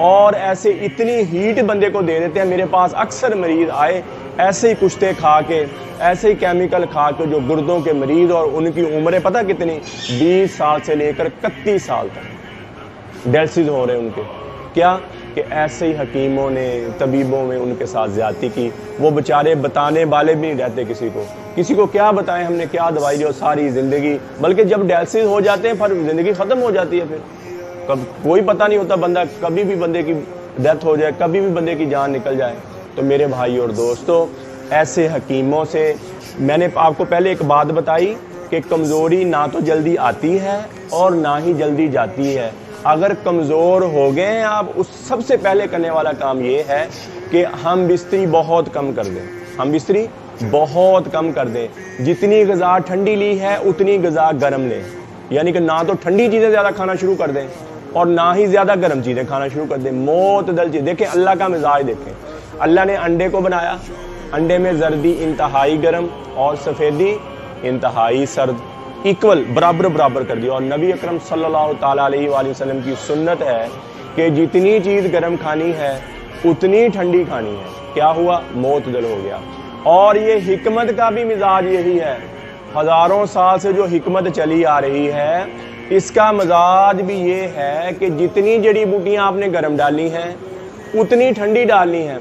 اور ایسے اتنی ہیٹ بندے کو دے دیتے ہیں. میرے پاس اکثر مریض آئے ایسے ہی کشتے کھا کے, ایسے ہی کیمیکل کھا کے, جو گردوں کے مریض, اور ان کی عمریں پتہ کتنی, 20 سال سے لے کر 31 سال تک ڈیلسز ہو رہے ہیں ان کے. کیا کہ ایسے ہی حکیموں نے, طبیبوں میں ان کے ساتھ زیادتی کی. وہ بیچارے بتانے والے بھی نہیں رہتے کسی کو کیا بتائیں ہم نے کیا دوائی دی, اور ساری زندگی, بلکہ جب ڈیلسز ہو جاتے ہیں پھر زندگی ختم ہو جاتی ہے. پھر کوئی پتہ نہیں ہوتا, بندہ کبھی بھی بندے کی ڈیتھ ہو جائے, کبھی بھی بندے کی جان نکل جائے. تو میرے بھائی اور دوستو, ایسے حکیموں سے میں نے آپ کو پہلے ایک بات بتائی کہ کمزوری نہ تو جلدی آتی ہے اور نہ ہی جلدی جاتی ہے. اگر کمزور ہو گئے ہیں آپ, اس سب سے پہلے کرنے والا کام یہ ہے کہ ہم بستری بہت کم کر دیں. ہم بستری بہت کم کر دیں. جتنی غذا ٹھنڈی لی ہے اتنی غذا گرم لیں. یعنی کہ نہ تو ٹھنڈی چیزیں زیادہ کھانا شروع کر دیں اور نہ ہی زیادہ گرم چیزیں کھانا شروع کر دیں. معتدل چیز. دیکھیں اللہ کا مزاج دیکھیں. اللہ نے انڈے کو بنایا, انڈے میں زردی انتہائی گرم اور سفیدی انتہائی سرد, ایکول برابر کر دیا. اور نبی اکرم صلی اللہ تعالیٰ علیہ وآلہ وسلم کی سنت ہے کہ جتنی چیز گرم کھانی ہے اتنی ٹھنڈی کھانی ہے. کیا ہوا؟ معتدل ہو گیا. اور یہ حکمت کا بھی مزاج یہی ہے. ہزاروں سال سے جو حکمت چلی آ رہی ہے, اس کا مزاج بھی یہ ہے کہ جتنی جڑی بوٹیاں آپ نے گرم ڈالی ہیں اتنی ٹھنڈی ڈالنی ہیں,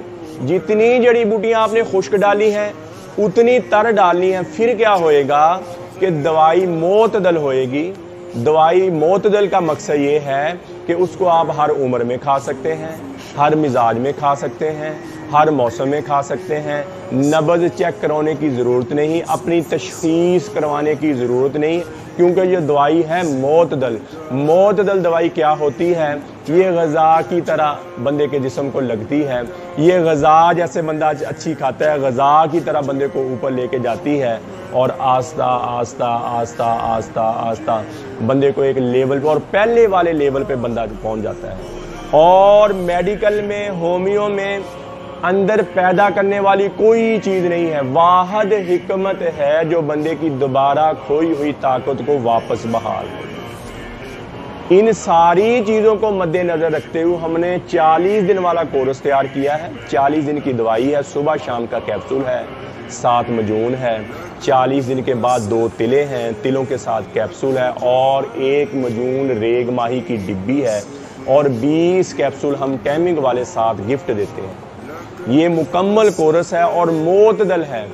جتنی جڑی بوٹیاں آپ نے خشک ڈالی ہیں اتنی تر ڈالنی ہیں. پھر کیا ہوئے گا کہ دوائی معتدل ہوئے گی. دوائی معتدل کا مقصد یہ ہے کہ اس کو آپ ہر عمر میں کھا سکتے ہیں, ہر مزاج میں کھا سکتے ہیں, ہر موسم میں کھا سکتے ہیں. نبض چیک کروانے کی ضرورت نہیں, اپنی تشخیص کروانے کی ضرورت نہیں, کیونکہ یہ دوائی ہے معتدل. معتدل دوائی کیا ہوتی ہے؟ یہ غذا کی طرح بندے کے جسم کو لگتی ہے. یہ غذا جیسے بندہ اچھی کھاتا ہے, غذا کی طرح بندے کو اوپر لے کے جاتی ہے, اور آہستہ آہستہ آہستہ آہستہ آہستہ بندے کو ایک لیول پہ, اور پہلے والے لیول پہ بندہ پہنچ جاتا ہے. اور میڈیکل میں, ہومیو میں اندر پیدا کرنے والی کوئی چیز نہیں ہے. واحد حکمت ہے جو بندے کی دوبارہ کھوئی ہوئی طاقت کو واپس بحال ہو. ان ساری چیزوں کو مد نظر رکھتے ہوئے ہم نے 40 دن والا کورس تیار کیا ہے. 40 دن کی دوائی ہے, صبح شام کا کیپسول ہے, 7 مجون ہے, 40 دن کے بعد 2 تلے ہیں, تلوں کے ساتھ کیپسول ہے, اور 1 مجون ریگ ماہی کی ڈبی ہے, اور 20 کیپسول ہم ٹائمنگ والے ساتھ گفٹ دیتے ہیں. یہ مکمل کورس ہے اور معتدل ہے.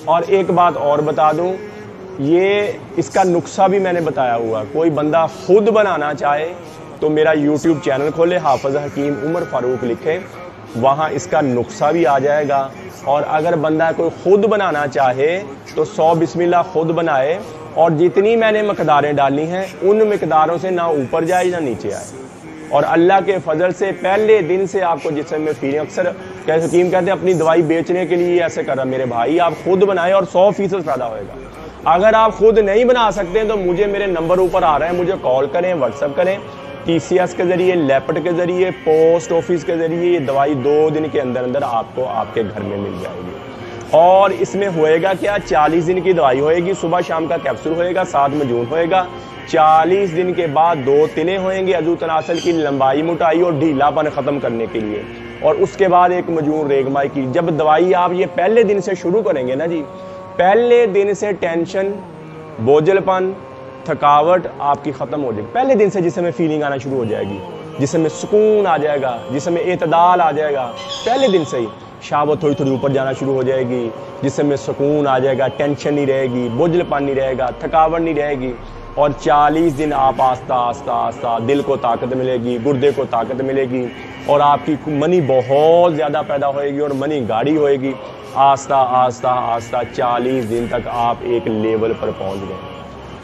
اور ایک بات اور بتا دوں, یہ اس کا نسخہ بھی میں نے بتایا ہوا. کوئی بندہ خود بنانا چاہے تو میرا یوٹیوب چینل کھولے, حافظ حکیم عمر فاروق لکھے, وہاں اس کا نسخہ بھی آ جائے گا. اور اگر بندہ کوئی خود بنانا چاہے تو 100 بسم اللہ خود بنائے, اور جتنی میں نے مقداریں ڈالنی ہیں ان مقداروں سے نہ اوپر جائے نہ نیچے آئے. اور اللہ کے فضل سے پہلے دن سے آپ کو جسم میں فیلنگ, اکثر حکیم کہتے ہیں اپنی دوائی بیچنے کے لیے ایسے کر رہا. میرے بھائی آپ خود بنائیں اور 100% فائدہ ہوئے گا. اگر آپ خود نہیں بنا سکتے تو مجھے میرے نمبر اوپر آ رہے ہیں, مجھے کال کریں, واٹس ایپ کریں, TCS کے ذریعے, لیپٹ کے ذریعے, پوسٹ آفس کے ذریعے. یہ دوائی 2 دن کے اندر آپ کو آپ کے گھر میں مل جائے گی. اور اس میں ہوئے گا کیا, 40 دن کی دوائی ہوئے گی, صبح شام کا کیپسول ہوئے گا, 7 مجون ہوئے گا, 40 دن کے بعد 2 تلے ہوئیں گے عضو تناسل کی لمبائی موٹائی اور ڈھیلا پن ختم کرنے کے لیے, اور اس کے بعد 1 مجون ریگ ماہی کی. جب دوائی آپ یہ پہلے دن سے شروع کریں گے نا جی, پہلے دن سے ٹینشن, بوجھل پن, تھکاوٹ آپ کی ختم ہو جائے گی. پہلے دن سے جسم میں فیلنگ آنا شروع ہو جائے گی, جسم میں سکون آ جائے گا, جسم میں اعتدال آ جائے گا. پہلے دن سے ہی شہوت تھوڑی تھوڑی اوپر جانا شروع ہو جائے گی, جسم میں سکون آ جائے گا, ٹینشن نہیں رہے گی, بوجھل پن نہیں رہے گا, تھکاوٹ نہیں رہے گی. اور 40 دن آپ آہستہ آہستہ آہستہ دل کو طاقت ملے گی, گردے کو طاقت ملے گی, اور آپ کی منی بہت زیادہ پیدا ہوئے گی اور منی گاڑی ہوئے گی. آہستہ آہستہ آہستہ 40 دن تک آپ ایک لیول پر پہنچ گئے.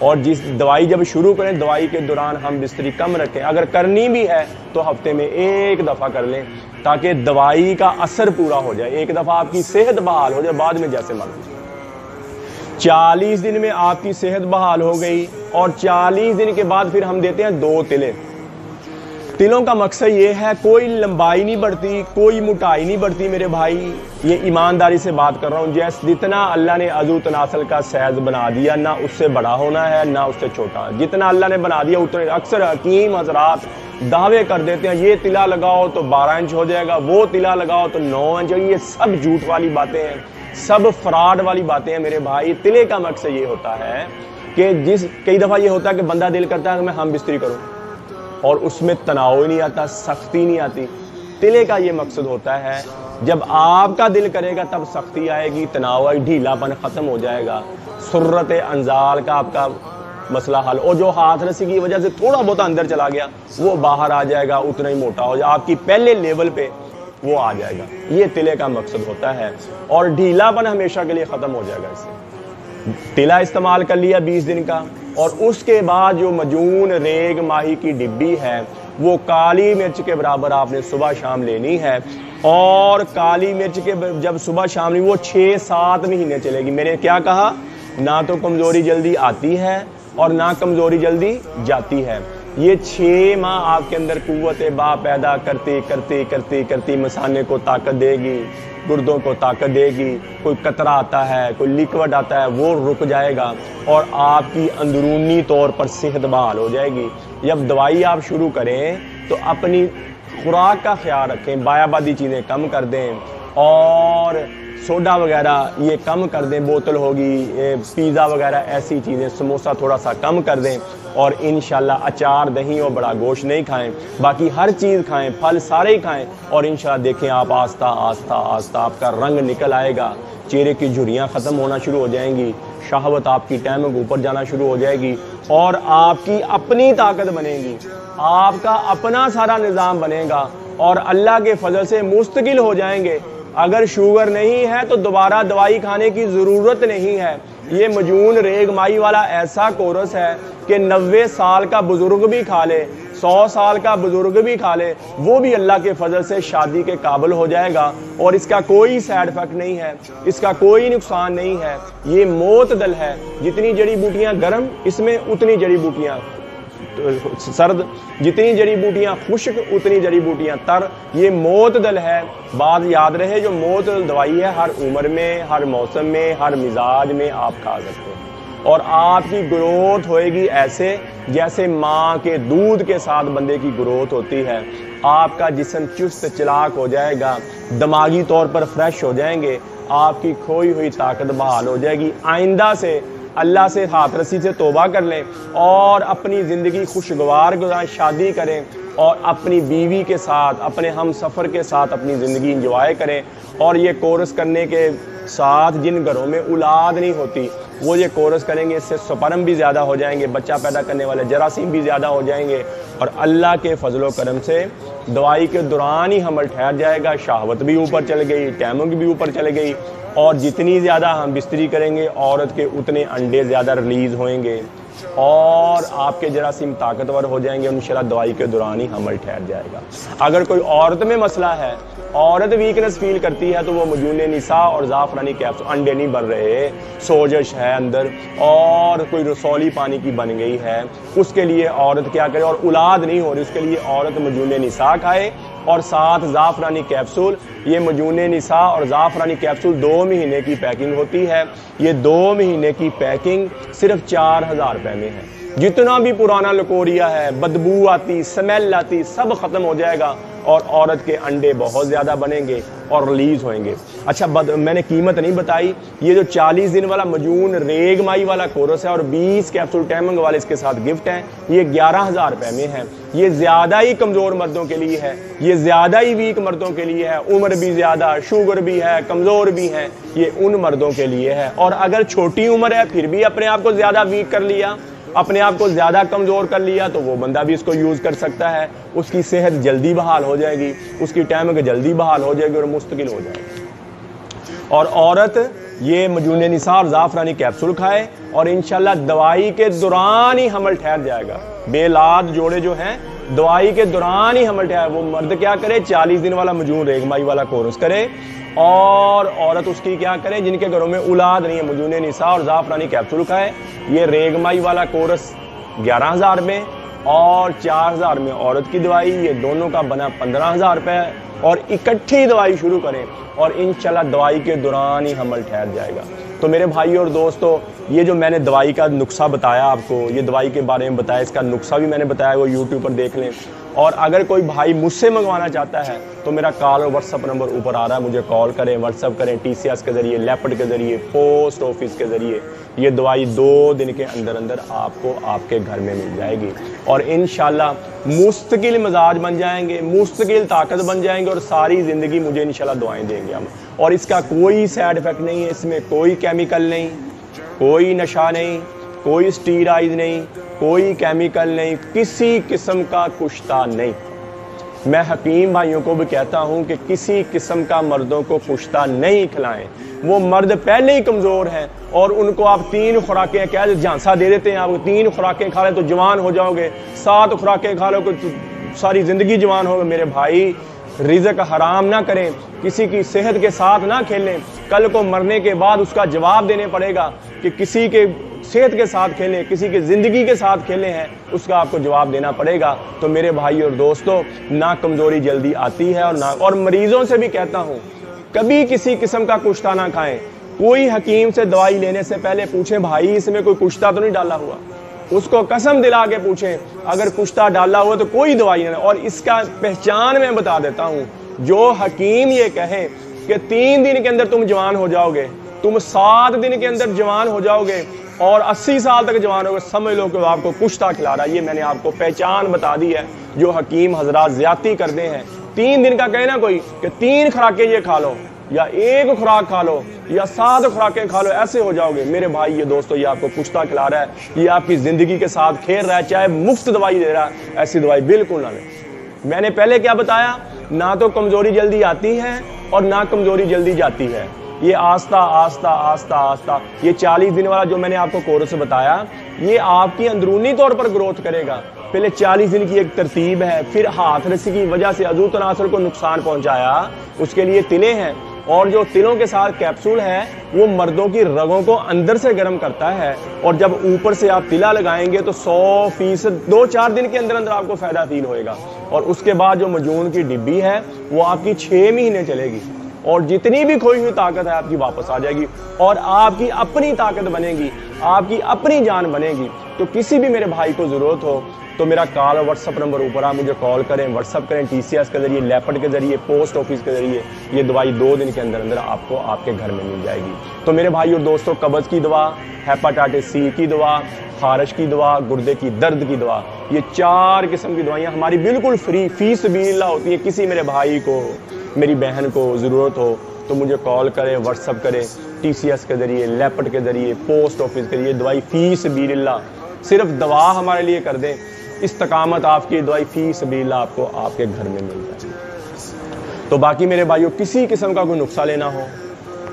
اور جس دوائی جب شروع کریں, دوائی کے دوران ہم بستری کم رکھیں. اگر کرنی بھی ہے تو ہفتے میں 1 دفعہ کر لیں تاکہ دوائی کا اثر پورا ہو جائے. 1 دفعہ آپ کی صحت بحال ہو جائے, بعد میں جیسے مرضی. 40 دن میں آپ کی صحت بحال ہو گئی, اور 40 دن کے بعد پھر ہم دیتے ہیں 2 تلے. تلوں کا مقصد یہ ہے، کوئی لمبائی نہیں بڑھتی، کوئی موٹائی نہیں بڑھتی میرے بھائی، یہ ایمانداری سے بات کر رہا ہوں۔ جیسے جتنا اللہ نے عضو تناسل کا سائز بنا دیا، نہ اس سے بڑا ہونا ہے نہ اس سے چھوٹا، جتنا اللہ نے بنا دیا اتنے۔ اکثر حکیم حضرات دعوے کر دیتے ہیں یہ تلا لگاؤ تو 12 انچ ہو جائے گا، وہ تلا لگاؤ تو 9 انچ، یہ سب جھوٹ والی باتیں ہیں، سب فراڈ والی باتیں ہیں میرے بھائی۔ تلے کا مقصد یہ ہوتا ہے کہ کئی دفعہ یہ ہوتا ہے کہ بندہ دل کرتا ہے کہ میں ہم بستری کروں اور اس میں تناؤ ہی نہیں آتا، سختی نہیں آتی۔ تلے کا یہ مقصد ہوتا ہے جب آپ کا دل کرے گا تب سختی آئے گی، تناؤ آئے، ڈھیلا پن ختم ہو جائے گا، سرت انزال کا آپ کا مسئلہ حل، اور جو ہاتھ رسی کی وجہ سے تھوڑا بہت اندر چلا گیا وہ باہر آ جائے گا، اتنا ہی موٹا ہو جائے، آپ کی پہلے لیول پہ وہ آ جائے گا۔ یہ تلے کا مقصد ہوتا ہے، اور ڈھیلا پن ہمیشہ کے لیے ختم ہو جائے گا۔ اس سے تلا استعمال کر لیا 20 دن کا، اور اس کے بعد جو مجون ریگ ماہی کی ڈبی ہے وہ کالی مرچ کے برابر آپ نے صبح شام لینی ہے، اور کالی مرچ کے جب صبح شام لینی وہ 6-7 مہینے چلے گی۔ میں نے کیا کہا؟ نہ تو کمزوری جلدی آتی ہے اور نہ کمزوری جلدی جاتی ہے۔ یہ 6 ماہ آپ کے اندر قوت با پیدا کرتی کرتی کرتی کرتی مثانے کو طاقت دے گی، گردوں کو طاقت دے گی، کوئی قطرہ آتا ہے، کوئی لیکوڈ آتا ہے وہ رک جائے گا، اور آپ کی اندرونی طور پر صحت بحال ہو جائے گی۔ جب دوائی آپ شروع کریں تو اپنی خوراک کا خیال رکھیں، بایابادی چیزیں کم کر دیں، اور سوڈا وغیرہ یہ کم کر دیں، بوتل ہوگی، پیزا وغیرہ ایسی چیزیں، سموسہ تھوڑا سا کم کر دیں، اور انشاءاللہ اچار دہی اور بڑا گوشت نہیں کھائیں، باقی ہر چیز کھائیں، پھل سارے ہی کھائیں، اور انشاءاللہ دیکھیں آپ آہستہ آہستہ آہستہ آپ کا رنگ نکل آئے گا، چہرے کی جھریاں ختم ہونا شروع ہو جائیں گی، شہوت آپ کی ٹائمنگ اوپر جانا شروع ہو جائے گی، اور آپ کی اپنی طاقت بنے گی، آپ کا اپنا سارا نظام بنے گا، اور اللہ کے فضل سے مستقل ہو جائیں گے۔ اگر شوگر نہیں ہے تو دوبارہ دوائی کھانے کی ضرورت نہیں ہے۔ یہ مجون ریگ مائی والا ایسا کورس ہے کہ 90 سال کا بزرگ بھی کھا لے، 100 سال کا بزرگ بھی کھا لے، وہ بھی اللہ کے فضل سے شادی کے قابل ہو جائے گا، اور اس کا کوئی سائیڈ افیکٹ نہیں ہے، اس کا کوئی نقصان نہیں ہے۔ یہ معتدل ہے، جتنی جڑی بوٹیاں گرم اس میں اتنی جڑی بوٹیاں سرد، جتنی جڑی بوٹیاں خشک اتنی جڑی بوٹیاں تر، یہ معتدل ہے۔ بات یاد رہے، جو معتدل دوائی ہے ہر عمر میں، ہر موسم میں، ہر مزاج میں آپ کھا سکتے ہیں، اور آپ کی گروتھ ہوئے گی ایسے جیسے ماں کے دودھ کے ساتھ بندے کی گروتھ ہوتی ہے۔ آپ کا جسم چست چلاک ہو جائے گا، دماغی طور پر فریش ہو جائیں گے، آپ کی کھوئی ہوئی طاقت بحال ہو جائے گی۔ آئندہ سے اللہ سے ہاتھ رسی سے توبہ کر لیں، اور اپنی زندگی خوشگوار گزاریں، شادی کریں، اور اپنی بیوی کے ساتھ، اپنے ہم سفر کے ساتھ اپنی زندگی انجوائے کریں۔ اور یہ کورس کرنے کے ساتھ جن گھروں میں اولاد نہیں ہوتی وہ یہ کورس کریں گے، اس سے سپرم بھی زیادہ ہو جائیں گے، بچہ پیدا کرنے والے جراثیم بھی زیادہ ہو جائیں گے، اور اللہ کے فضل و کرم سے دوائی کے دوران ہی حمل ٹھہر جائے گا، شہوت بھی اوپر چل گئی، ٹائمنگ بھی اوپر چل گئی، اور جتنی زیادہ ہم بستری کریں گے عورت کے اتنے انڈے زیادہ ریلیز ہوئیں گے، اور آپ کے جراثیم طاقتور ہو جائیں گے، انشاءاللہ دوائی کے دوران ہی حمل ٹھہر جائے گا۔ اگر کوئی عورت میں مسئلہ ہے، عورت ویکنس فیل کرتی ہے، تو وہ مجون نساء اور زعفرانی کیپسول، انڈے نہیں بن رہے، سوجش ہے اندر، اور کوئی رسولی پانی کی بن گئی ہے، اس کے لیے عورت کیا کرے، اور اولاد نہیں ہو رہی، اس کے لیے عورت مجون نساء کھائے، اور ساتھ زعفرانی کیپسول۔ یہ مجون نساء اور زعفرانی کیپسول 2 مہینے کی پیکنگ ہوتی ہے، یہ 2 مہینے کی پیکنگ صرف 4000 روپے میں ہے۔ جتنا بھی پرانا لکوریا ہے، بدبو آتی، سمیل آتی، سب ختم ہو جائے گا، اور عورت کے انڈے بہت زیادہ بنیں گے اور ریلیز ہوئیں گے۔ اچھا میں نے قیمت نہیں بتائی، یہ جو 40 دن والا مجون ریگ مائی والا کورس ہے اور 20 کیپسول ٹائمنگ والے اس کے ساتھ گفٹ ہیں، یہ 11000 روپے میں ہے۔ یہ زیادہ ہی کمزور مردوں کے لیے ہے، یہ زیادہ ہی ویک مردوں کے لیے ہے، عمر بھی زیادہ، شوگر بھی ہے، کمزور بھی ہے، یہ ان مردوں کے لیے ہے۔ اور اگر چھوٹی عمر ہے پھر بھی اپنے آپ کو زیادہ ویک کر لیا، اپنے آپ کو زیادہ کمزور کر لیا، تو وہ بندہ بھی اس کو یوز کر سکتا ہے، اس کی صحت جلدی بحال ہو جائے گی، اس کی ٹائمنگ جلدی بحال ہو جائے گی اور مستقل ہو جائے گی۔ اور عورت یہ مجون نساء اور زعفرانی کیپسول کھائے، اور انشاءاللہ دوائی کے دوران ہی حمل ٹھہر جائے گا۔ بے لاد جوڑے جو ہیں دوائی کے دوران ہی حمل ٹھہر، وہ مرد کیا کرے، 40 دن والا مجون ریگ مائی والا کورس کرے، اور عورت اس کی کیا کرے، جن کے گھروں میں اولاد نہیں ہے، مجون نساء اور زعفرانی کیپسول کھائے۔ یہ ریگ مائی والا کورس 11000 میں، اور 4000 میں عورت کی دوائی، یہ دونوں کا بنا 15000 روپے ہے، اور اکٹھی دوائی شروع کریں اور انشاءاللہ دوائی کے دوران ہی حمل ٹھہر جائے گا۔ تو میرے بھائی اور دوستو، یہ جو میں نے دوائی کا نسخہ بتایا آپ کو، یہ دوائی کے بارے میں بتایا، اس کا نسخہ بھی میں نے بتایا، وہ یوٹیوب پر دیکھ لیں۔ اور اگر کوئی بھائی مجھ سے منگوانا چاہتا ہے تو میرا کال اور واٹس اپ نمبر اوپر آ رہا ہے، مجھے کال کریں، واٹس اپ کریں، TCS کے ذریعے، لیپٹ کے ذریعے، پوسٹ آفس کے ذریعے۔ یہ دوائی 2 دن کے اندر اندر آپ کو آپ کے گھر میں مل جائے گی، اور انشاءاللہ مستقل مزاج بن جائیں گے، مستقل طاقت بن جائیں گے، اور ساری زندگی مجھے انشاءاللہ دعائیں دیں گے ہم۔ اور اس کا کوئی سائیڈ افیکٹ نہیں ہے، اس میں کوئی کیمیکل نہیں، کوئی نشہ نہیں، کوئی اسٹیرائڈ نہیں، کوئی کیمیکل نہیں، کسی قسم کا کشتہ نہیں۔ میں حکیم بھائیوں کو بھی کہتا ہوں کہ کسی قسم کا مردوں کو کشتہ نہیں کھلائیں، وہ مرد پہلے ہی کمزور ہیں، اور ان کو آپ 3 خوراکیں کیا جھانسا دے دیتے ہیں، آپ 3 خوراکیں کھا لیں تو جوان ہو جاؤ گے، 7 خوراکیں کھا لو تو ساری زندگی جوان ہوگے۔ میرے بھائی، رزق حرام نہ کریں، کسی کی صحت کے ساتھ نہ کھیلیں، کل کو مرنے کے بعد اس کا جواب دینے پڑے گا کہ کسی کے صحت کے ساتھ کھیلیں، کسی کے زندگی کے ساتھ کھیلے ہیں، اس کا آپ کو جواب دینا پڑے گا۔ تو میرے بھائی اور دوستو، نہ کمزوری جلدی آتی ہے، اور مریضوں سے بھی کہتا ہوں کبھی کسی قسم کا کشتہ نہ کھائیں۔ کوئی حکیم سے دوائی لینے سے پہلے پوچھیں بھائی اس میں کوئی کشتہ تو نہیں ڈالا ہوا، اس کو قسم دلا کے پوچھیں، اگر کشتہ ڈالا ہوا تو کوئی دوائی نہیں۔ اور اس کا پہچان میں بتا دیتا ہوں، جو حکیم یہ کہے کہ 3 دن کے اندر تم جوان ہو جاؤ گے، تم 7 دن کے اندر جوان ہو جاؤ گے، اور 80 سال تک جوان ہوگے، سمجھ لو کہ وہ آپ کو کشتہ کھلا رہا ہے۔ یہ میں نے آپ کو پہچان بتا دی ہے۔ جو حکیم حضرات زیادتی کرتے ہیں، 3 دن کا کہنا کوئی کہ 3 خوراکیں یہ کھا لو، یا 1 خوراک کھا لو، یا 7 خوراکیں کھا لو، ایسے ہو جاؤ گے۔ میرے بھائی یہ دوستو، یہ آپ کو کشتہ کھلا رہا ہے، یہ آپ کی زندگی کے ساتھ کھیل رہا ہے، چاہے مفت دوائی دے رہا ہے، ایسی دوائی بالکل نہ لیں۔ میں نے پہلے کیا بتایا، نہ تو کمزوری جلدی آتی ہے اور نہ کمزوری جلدی جاتی ہے، یہ آہستہ آہستہ آہستہ آہستہ۔ یہ 40 دن والا جو میں نے آپ کو کورس بتایا، یہ آپ کی اندرونی طور پر گروتھ کرے گا۔ پہلے 40 دن کی ایک ترتیب ہے، پھر ہاتھ رسی کی وجہ سے عضو تناسل کو نقصان پہنچایا، اس کے لیے تلے ہیں، اور جو تلوں کے ساتھ کیپسول ہے وہ مردوں کی رگوں کو اندر سے گرم کرتا ہے، اور جب اوپر سے آپ تلا لگائیں گے تو 100% 2-4 دن کے اندر اندر آپ کو فائدہ فیل ہوئے گا۔ اور اس کے بعد جو مجون کی ڈبی ہے وہ آپ کی 6 مہینے چلے گی، اور جتنی بھی کھوئی ہوئی طاقت ہے آپ کی واپس آ جائے گی، اور آپ کی اپنی طاقت بنے گی، آپ کی اپنی جان بنے گی۔ تو کسی بھی میرے بھائی کو ضرورت ہو تو میرا کال اور واٹس اپ نمبر اوپر آپ مجھے کال کریں، واٹس اپ کریں، TCS کے ذریعے، لیپٹ کے ذریعے، پوسٹ آفس کے ذریعے۔ یہ دوائی 2 دن کے اندر اندر آپ کو آپ کے گھر میں مل جائے گی۔ تو میرے بھائی اور دوستو، قبض کی دوا، ہیپاٹائٹس C کی دوا، خارش کی دوا، گردے کی درد کی دوا، یہ 4 قسم کی دوائیاں ہماری بالکل فری فی سبیل اللہ ہوتی ہیں۔ کسی میرے بھائی کو، میری بہن کو ضرورت ہو تو مجھے کال کریں، واٹس اپ کریں، TCS کے ذریعے، لیپٹ کے ذریعے، پوسٹ آفس کے ذریعے۔ دوائی فی سبیل اللہ، صرف دوا ہمارے لیے کر دیں، استقامت آپ کی دوائی فی سبیل اللہ آپ کو آپ کے گھر میں مل جائے۔ تو باقی میرے بھائیوں، کسی قسم کا کوئی نسخہ لینا ہو،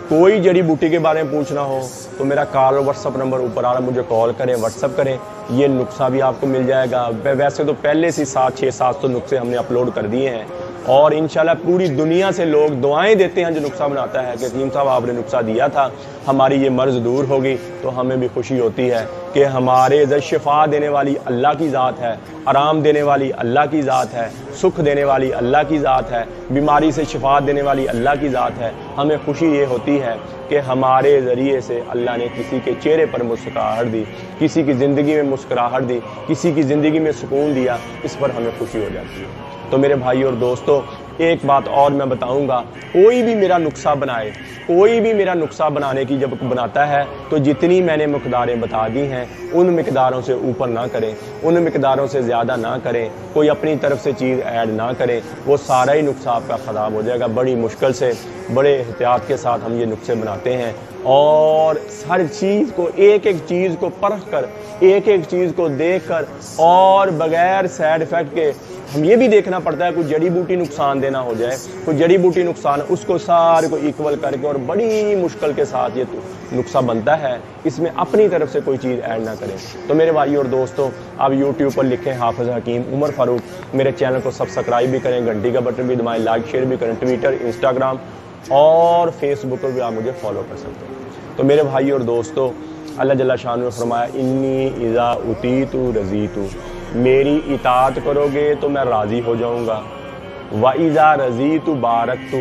کوئی جڑی بوٹی کے بارے میں پوچھنا ہو تو میرا کال اور واٹس اپ نمبر اوپر آ رہا ہے، مجھے کال کریں، واٹس اپ کریں، یہ نسخہ بھی آپ کو مل جائے گا۔ ویسے تو پہلے سے 6-7 نسخے ہم نے اپلوڈ کر دیے ہیں، اور انشاءاللہ پوری دنیا سے لوگ دعائیں دیتے ہیں جو نسخہ بناتا ہے کہ حکیم صاحب آپ نے نسخہ دیا تھا، ہماری یہ مرض دور ہوگی۔ تو ہمیں بھی خوشی ہوتی ہے کہ ہمارے ادھر شفا دینے والی اللہ کی ذات ہے، آرام دینے والی اللہ کی ذات ہے، سکھ دینے والی اللہ کی ذات ہے، بیماری سے شفا دینے والی اللہ کی ذات ہے۔ ہمیں خوشی یہ ہوتی ہے کہ ہمارے ذریعے سے اللہ نے کسی کے چہرے پر مسکراہٹ دی، کسی کی زندگی میں مسکراہٹ دی، کسی کی زندگی میں سکون دیا، اس پر ہمیں خوشی ہو جاتی ہے۔ تو میرے بھائی اور دوستو، ایک بات اور میں بتاؤں گا، کوئی بھی میرا نسخہ بنائے، کوئی بھی میرا نسخہ بنانے کی جب بناتا ہے تو جتنی میں نے مقداریں بتا دی ہیں ان مقداروں سے اوپر نہ کریں، ان مقداروں سے زیادہ نہ کریں، کوئی اپنی طرف سے چیز ایڈ نہ کریں، وہ سارا ہی نسخہ آپ کا خراب ہو جائے گا۔ بڑی مشکل سے، بڑے احتیاط کے ساتھ ہم یہ نسخے بناتے ہیں، اور ہر چیز کو، ایک ایک چیز کو پرکھ کر، ایک ایک چیز کو دیکھ کر، اور بغیر سائیڈ افیکٹ کے ہم یہ بھی دیکھنا پڑتا ہے کوئی جڑی بوٹی نقصان دینا ہو جائے، کوئی جڑی بوٹی نقصان، اس کو سارے کو ایکول کر کے اور بڑی مشکل کے ساتھ یہ نسخہ بنتا ہے، اس میں اپنی طرف سے کوئی چیز ایڈ نہ کریں۔ تو میرے بھائی اور دوستو، آپ یوٹیوب پر لکھیں حافظ حکیم عمر فاروق، میرے چینل کو سبسکرائب بھی کریں، گھنٹی کا بٹن بھی دبائیں، لائک شیئر بھی کریں، ٹویٹر، انسٹاگرام اور فیس بک پر بھی آپ مجھے فالو کر سکتے ہیں۔ تو میرے بھائی اور دوستو، اللہ جل شانہ نے فرمایا انی اذا اوتیت رضیت، میری اطاعت کرو گے تو میں راضی ہو جاؤں گا، وَإِذَا رَضِيتُ بَارَكْتُ،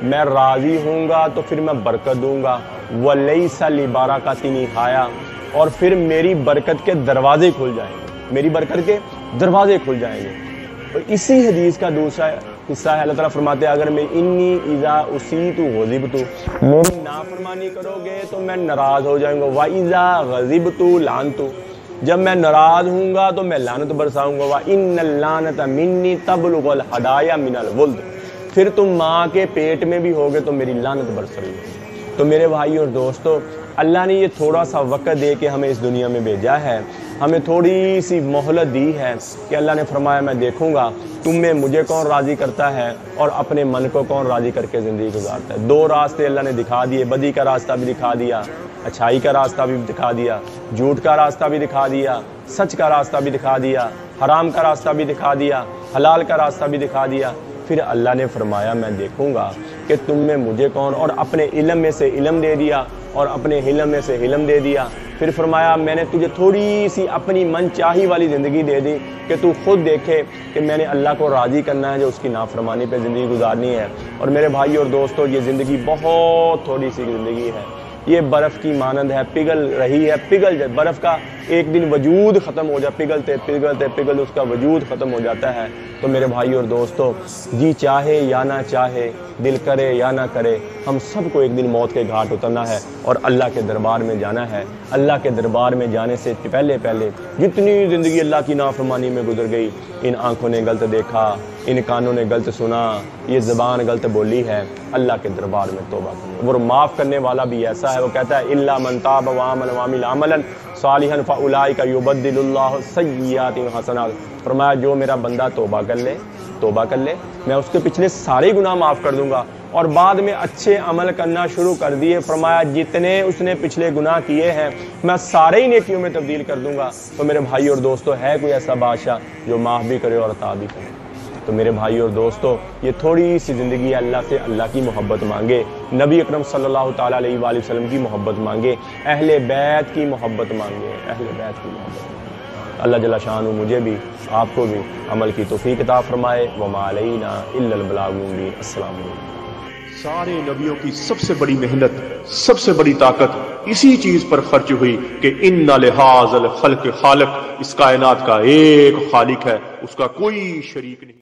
میں راضی ہوں گا تو پھر میں برکت دوں گا، وَلَيْسَ لِبَرَكَتِ نِهَايَةٌ، اور پھر میری برکت کے دروازے کھل جائیں گے، میری برکت کے دروازے کھل جائیں گے۔ اور اسی حدیث کا دوسرا حصہ ہے، اللہ تعالیٰ فرماتے ہیں اگر میں انی اذا اسیت غضبت، میری نافرمانی کرو گے تو میں ناراض ہو جاؤں گا، واذا غضبت لعنت، جب میں ناراض ہوں گا تو میں لعنت برساؤں گا، وان اللعنت منی تبلغ الحدایا من الولد، پھر تم ماں کے پیٹ میں بھی ہوگے تو میری لعنت برس رہی ہے۔ تو میرے بھائی اور دوستو، اللہ نے یہ تھوڑا سا وقت دے کے ہمیں اس دنیا میں بھیجا ہے، ہمیں تھوڑی سی مہلت دی ہے کہ اللہ نے فرمایا میں دیکھوں گا تم میں مجھے کون راضی کرتا ہے اور اپنے من کو کون راضی کر کے زندگی گزارتا ہے۔ دو راستے اللہ نے دکھا دیے، بدی کا راستہ بھی دکھا دیا، اچھائی کا راستہ بھی دکھا دیا، جھوٹ کا راستہ بھی دکھا دیا، سچ کا راستہ بھی دکھا دیا، حرام کا راستہ بھی دکھا دیا، حلال کا راستہ بھی دکھا دیا۔ پھر اللہ نے فرمایا میں دیکھوں گا کہ تم میں مجھے کون، اور اپنے علم میں سے علم دے دیا اور اپنے علم میں سے علم دے دیا۔ پھر فرمایا میں نے تجھے تھوڑی سی اپنی من چاہی والی زندگی دے دی کہ تو خود دیکھے کہ میں نے اللہ کو راضی کرنا ہے جو اس کی نافرمانی پہ زندگی گزارنی ہے۔ اور میرے بھائی اور دوستو، یہ زندگی بہت تھوڑی سی زندگی ہے، یہ برف کی مانند ہے، پگھل رہی ہے، پگھل جائے، برف کا ایک دن وجود ختم ہو جائے، پگھلتے پگھلتے پگھلتے اس کا وجود ختم ہو جاتا ہے۔ تو میرے بھائی اور دوستو، جی چاہے یا نہ چاہے، دل کرے یا نہ کرے، ہم سب کو ایک دن موت کے گھاٹ اترنا ہے اور اللہ کے دربار میں جانا ہے۔ اللہ کے دربار میں جانے سے پہلے جتنی زندگی اللہ کی نافرمانی میں گزر گئی، ان آنکھوں نے غلط دیکھا، ان کانوں نے غلط سنا، یہ زبان غلط بولی ہے، اللہ کے دربار میں توبہ کریں۔ وہ معاف کرنے والا بھی ایسا ہے، وہ کہتا ہے الا من تاب وآمن وعمل عملا صالحا فاولئک یبدل اللہ سیئات حسنات، فرمایا جو میرا بندہ توبہ کر لے میں اس کے پچھلے سارے گناہ معاف کر دوں گا، اور بعد میں اچھے عمل کرنا شروع کر دیے، فرمایا جتنے اس نے پچھلے گناہ کیے ہیں میں سارے ہی نیکیوں میں تبدیل کر دوں گا۔ تو میرے بھائی اور دوستو، ہے کوئی ایسا بادشاہ جو معاف بھی کرے اور عطا بھی کرے؟ تو میرے بھائی اور دوستو، یہ تھوڑی سی زندگی ہے، اللہ سے اللہ کی محبت مانگے، نبی اکرم صلی اللہ تعالیٰ علیہ وآلہ وسلم کی محبت مانگے، اہل بیت کی محبت مانگے، اہل بیت کی محبت مانگے۔ اللہ جل شانہ مجھے بھی آپ کو بھی عمل کی توفیق عطا فرمائے، وما علینا الا البلاغ المبین۔ السلام علیکم۔ سارے نبیوں کی سب سے بڑی محنت، سب سے بڑی طاقت اسی چیز پر خرچ ہوئی کہ ان لحاظ الخلق خالق، اس کائنات کا ایک خالق ہے، اس کا کوئی شریک نہیں۔